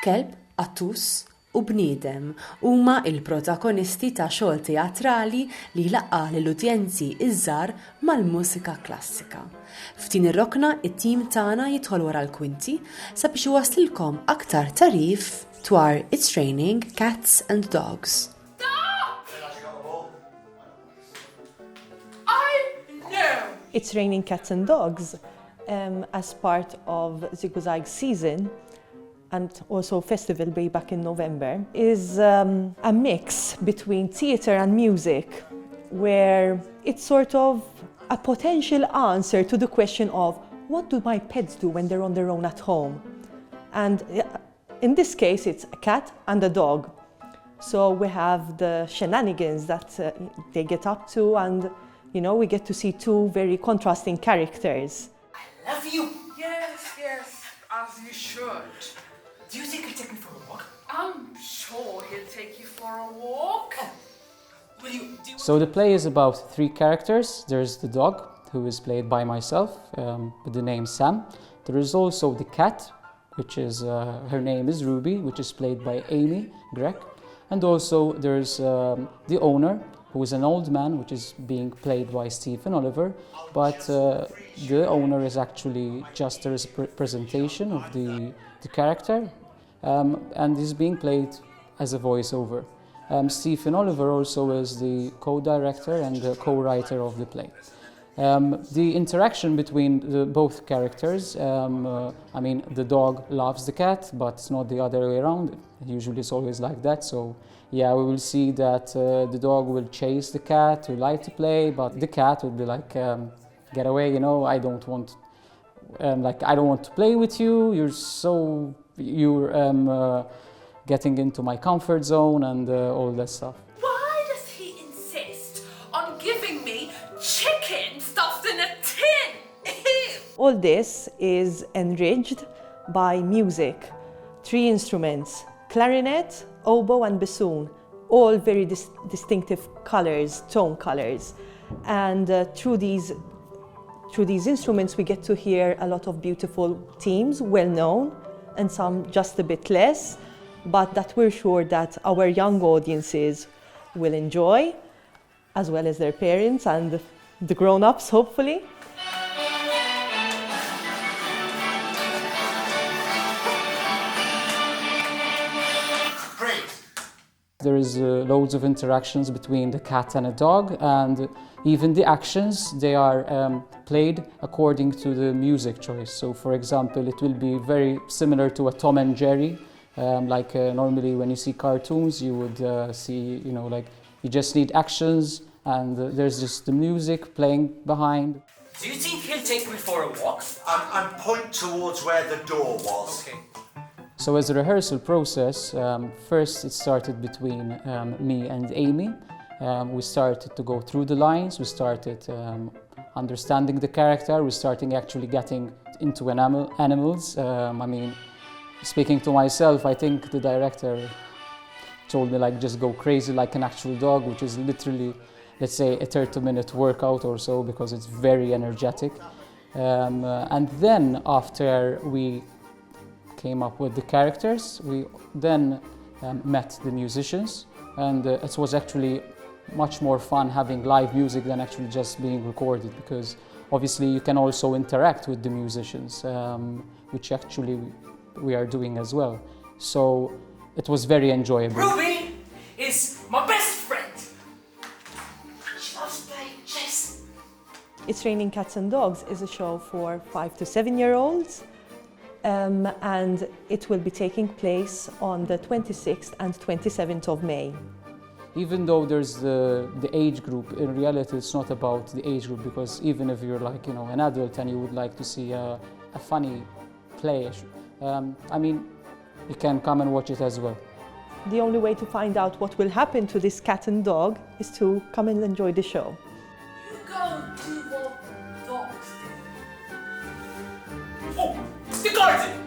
Kelb, qattus u bniedem huma l-protagonisti ta' xogħol teatrali li jlaqqa lill-udjenzi iż-żgħar mal-mużika klassika. F'din ir-rokna it-tim tagħna jidħol wara l-kwinti sabiex iwasslilkom aktar tagħrif dwar It's Raining Cats and Dogs. It's Raining Cats and Dogs as part of ż-żgħar season and also festival way back in November is a mix between theatre and music where it's sort of a potential answer to the question of what do my pets do when they're on their own at home? And in this case it's a cat and a dog. So we have the shenanigans that they get up to, and you know, we get to see two very contrasting characters. I love you! Yes, as you should. Do you think he'll take me for a walk? I'm sure he'll take you for a walk. Will you? So the play is about three characters. There's the dog, who is played by myself, with the name Sam. There is also the cat, which is, her name is Ruby, which is played by Amy Greg. And also there's the owner, who is an old man, which is being played by Stephen Oliver, but the owner is actually just a representation of the character, and is being played as a voiceover. Stephen Oliver also is the co-director and the co-writer of the play. The interaction between both characters, I mean, the dog loves the cat, but it's not the other way around. Usually it's always like that, so yeah, we will see that the dog will chase the cat, will like to play, but the cat will be like, get away, you know, I don't want to play with you, you're getting into my comfort zone and all that stuff. Why does he insist on giving me chicken stuffed in a tin? All this is enriched by music, three instruments, clarinet, oboe and bassoon, all very distinctive colors, tone colors. And through these instruments we get to hear a lot of beautiful themes, well known, and some just a bit less, but that we're sure that our young audiences will enjoy, as well as their parents and the grown-ups, hopefully. There is loads of interactions between the cat and a dog, and even the actions, they are played according to the music choice. So for example, it will be very similar to a Tom and Jerry. Normally when you see cartoons, you would see, you know, like you just need actions and there's just the music playing behind. Do you think he'll take me for a walk? And point towards where the door was. Okay. So as a rehearsal process, first it started between me and Amy. We started to go through the lines, we started understanding the character, we started actually getting into animals. I mean, speaking to myself, I think the director told me like just go crazy like an actual dog, which is literally, let's say, a 30-minute workout or so, because it's very energetic. And then after we came up with the characters, we then met the musicians, and it was actually much more fun having live music than actually just being recorded, because obviously you can also interact with the musicians, which actually we are doing as well. So it was very enjoyable. Ruby is my best friend. She loves playing chess. It's Raining Cats and Dogs is a show for 5 to 7-year-olds. And it will be taking place on the 26th and 27th of May. Even though there's the age group, in reality it's not about the age group, because even if you're like, you know, an adult and you would like to see a funny play, I mean, you can come and watch it as well. The only way to find out what will happen to this cat and dog is to come and enjoy the show. You go do what dogs do. Oh, the garden!